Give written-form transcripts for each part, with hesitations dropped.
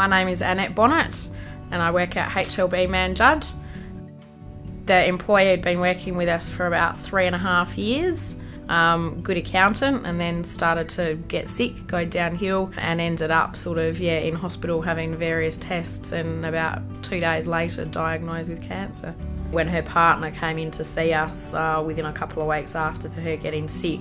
My name is Annette Bonnet and I work at HLB Man Judd. The employee had been working with us for about 3.5 years. Good accountant, and then started to get sick, go downhill, and ended up in hospital having various tests, and about 2 days later diagnosed with cancer. When her partner came in to see us within a couple of weeks after her getting sick,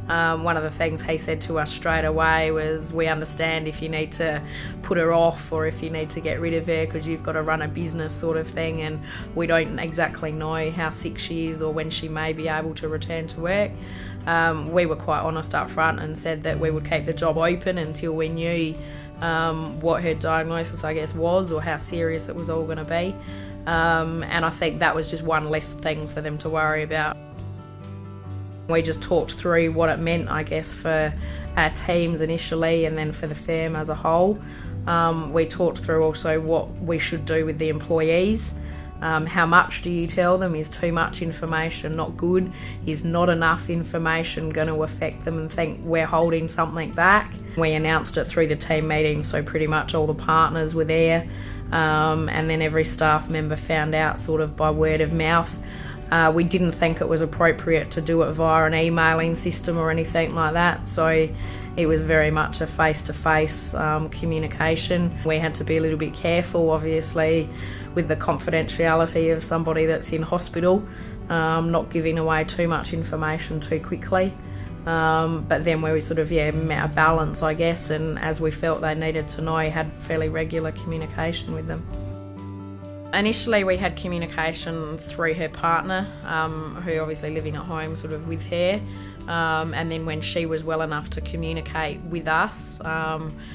one of the things he said to us straight away was, we understand if you need to put her off or if you need to get rid of her because you've got to run a business sort of thing, and we don't exactly know how sick she is or when she may be able to return to work. We were quite honest up front and said that we would keep the job open until we knew what her diagnosis, I guess, was, or how serious it was all going to be. And I think that was just one less thing for them to worry about. We just talked through what it meant, I guess, for our teams initially and then for the firm as a whole. We talked through also what we should do with the employees. How much do you tell them? Is too much information not good? Is not enough information going to affect them and think we're holding something back? We announced it through the team meeting, so pretty much all the partners were there, and then every staff member found out sort of by word of mouth. We didn't think it was appropriate to do it via an emailing system or anything like that, so it was very much a face-to-face communication. We had to be a little bit careful, obviously, with the confidentiality of somebody that's in hospital, not giving away too much information too quickly. But then we met a balance, I guess, and as we felt they needed to know, had fairly regular communication with them. Initially we had communication through her partner, who obviously living at home with her, and then when she was well enough to communicate with us,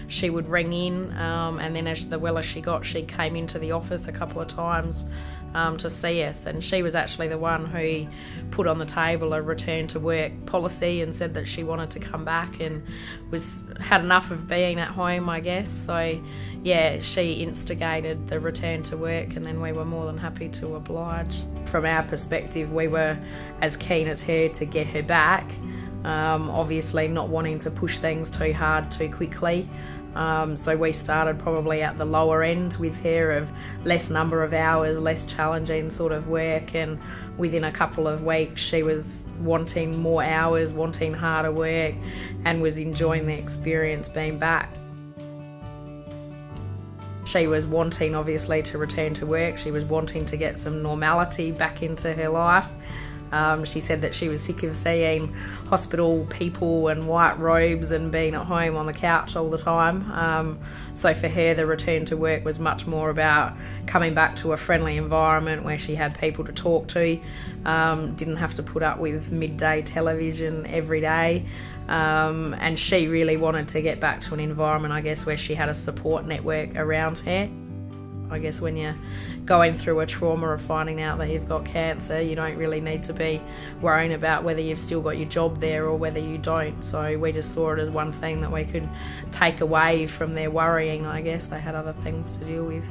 she would ring in, and then as she got, she came into the office a couple of times to see us, and she was actually the one who put on the table a return to work policy and said that she wanted to come back and had enough of being at home, I guess. So yeah, she instigated the return to work, and then we were more than happy to oblige. From our perspective, we were as keen as her to get her back, obviously not wanting to push things too hard too quickly. So we started probably at the lower end with her of less number of hours, less challenging sort of work, and within a couple of weeks she was wanting more hours, wanting harder work, and was enjoying the experience being back. She was wanting obviously to return to work, she was wanting to get some normality back into her life. She said that she was sick of seeing hospital people and white robes and being at home on the couch all the time. So for her, the return to work was much more about coming back to a friendly environment where she had people to talk to, didn't have to put up with midday television every day. And she really wanted to get back to an environment, I guess, where she had a support network around her. I guess when you're going through a trauma of finding out that you've got cancer, you don't really need to be worrying about whether you've still got your job there or whether you don't. So we just saw it as one thing that we could take away from their worrying, I guess. They had other things to deal with.